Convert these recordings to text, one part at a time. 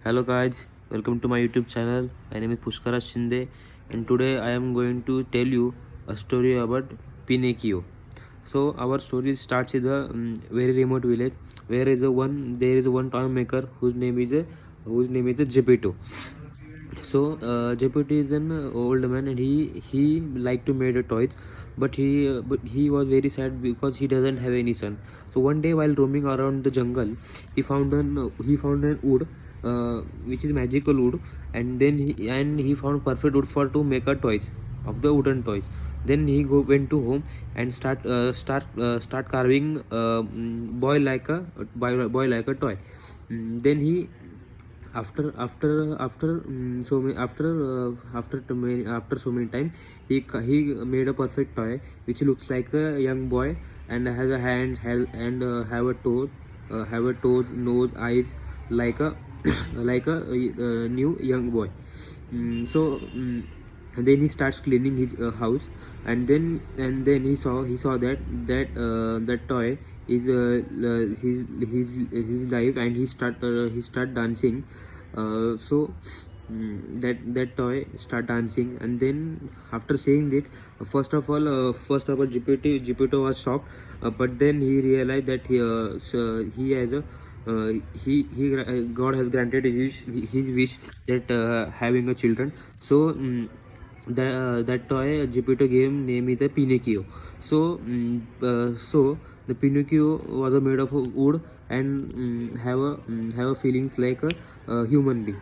Hello guys, welcome to my YouTube channel. My name is Pushkara Shinde and today I am going to tell you a story about Pinocchio. So our story starts in a very remote village where there is one toy maker whose name is Geppetto. So Geppetto is an old man and he liked to make toys, but he was very sad because he doesn't have any son. So one day while roaming around the jungle, he found an wood, which is magical wood, and he found perfect wood for to make a toys of the wooden toys. Then went to home and start carving boy like a toy. Then he after so many time he made a perfect toy which looks like a young boy and has a hand and have a toes, nose, eyes like a like a new young boy. And then he starts cleaning his house, and then he saw that toy is his life, and he start dancing. That toy start dancing, and then after seeing it, first of all Jupiter was shocked, but then he realized that he has a God has granted his wish that having a children. So that toy Jupiter gave name is a Pinocchio. So the Pinocchio was made of wood and have a feelings like a human being.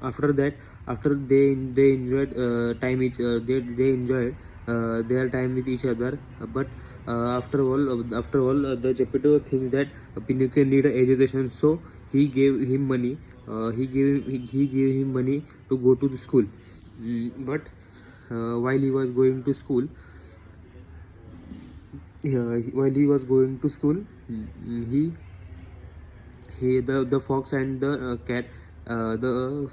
After that, after they enjoyed they enjoyed their time with each other, but after all the Geppetto thinks that Pinocchio need a education, so he gave him money. He gave him money to go to the school. But while he was going to school, while he was going to school, he the fox and the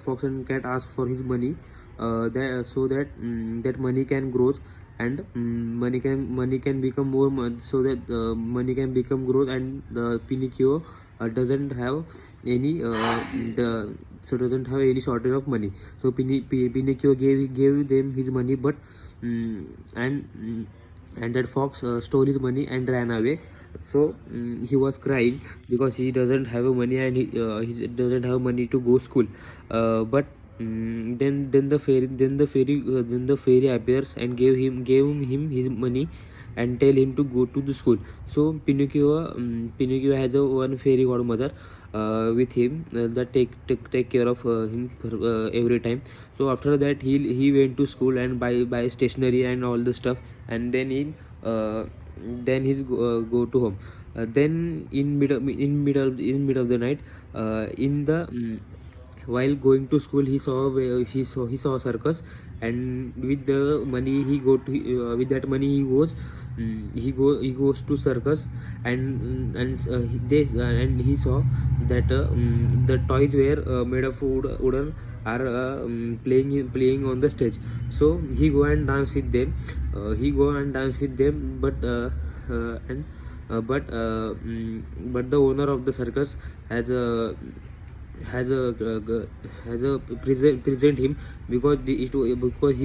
fox and cat asked for his money, that money can grow, and money can become more so that money can become growth, and the Pinocchio doesn't have any doesn't have any shortage of money. So Pinocchio gave them his money, but and that fox stole his money and ran away. So he was crying because he doesn't have a money, and he doesn't have money to go school. But then the fairy appears and gave him his money and tell him to go to the school. So Pinocchio has a one fairy godmother with him, that take care of him every time. So after that he went to school and buy stationery and all the stuff, and then he's go to home. Then in middle of the night, in the while going to school, he saw a circus, and with the money with that money he goes to circus, and he saw that the toys were made of wooden are playing on the stage. So he go and dance with them. But and but the owner of the circus has a has a present him, because he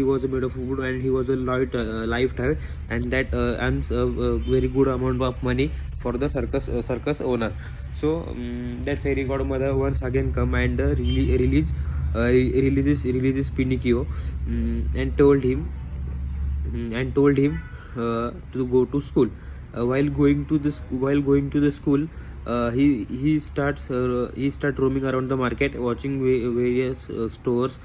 was made of wood and he was a lifetime, and that earns a very good amount of money for the circus owner. So that fairy godmother once again come and releases Pinocchio, and told him to go to school. While going to the school, he start roaming around the market, watching various stores,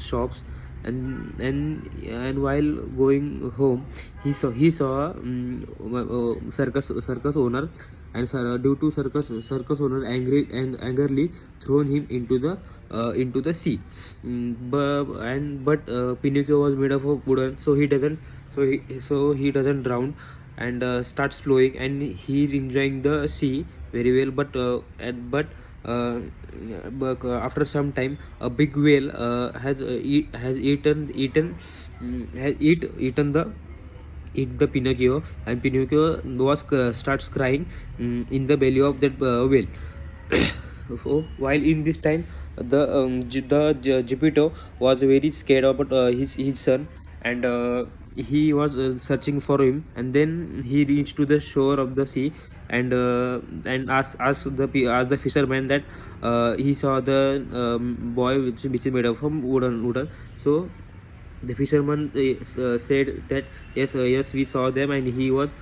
shops, and while going home, he saw circus owner, and due to circus owner angrily thrown him into the sea. But Pinocchio was made of a wooden, so he doesn't drown, and starts flowing, and he is enjoying the sea very well. Uh, After some time, a big whale has eaten the eat the Pinocchio, and Pinocchio was starts crying in the belly of that whale. So while in this time, Geppetto was very scared about his son, and he was searching for him, and then he reached to the shore of the sea, and asked the fisherman that he saw the boy which is made of from wooden. So the fisherman said that yes, we saw them, and he was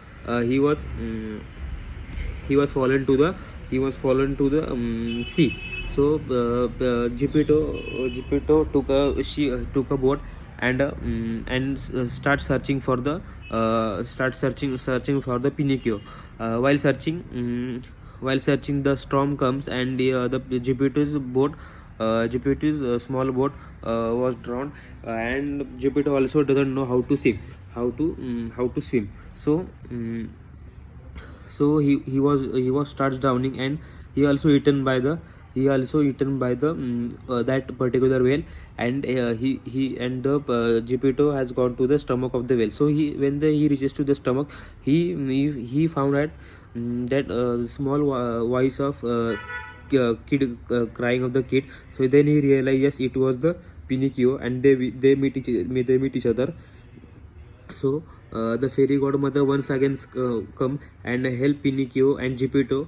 he was fallen to the sea. So Geppetto took a boat, and start searching for the Pinocchio. While searching, the storm comes, and the Geppetto's small boat was drowned, and Geppetto also doesn't know how to swim. So he was starts drowning, and he also eaten by the that particular whale, and he and the Geppetto has gone to the stomach of the whale. So he reaches to the stomach, he found out that small voice of kid crying of the kid. So then he realized, yes, it was the Pinocchio, and they meet each other. So the fairy godmother once again come and help Pinocchio and Geppetto,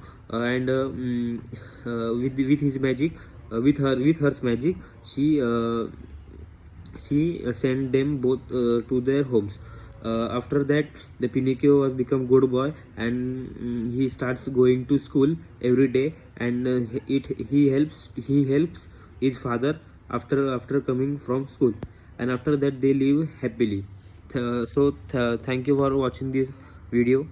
with his magic, with her magic, she sent them both to their homes. After that, the Pinocchio has become good boy, and he starts going to school every day, and he helps his father after coming from school, and after that they live happily. Thank you for watching this video.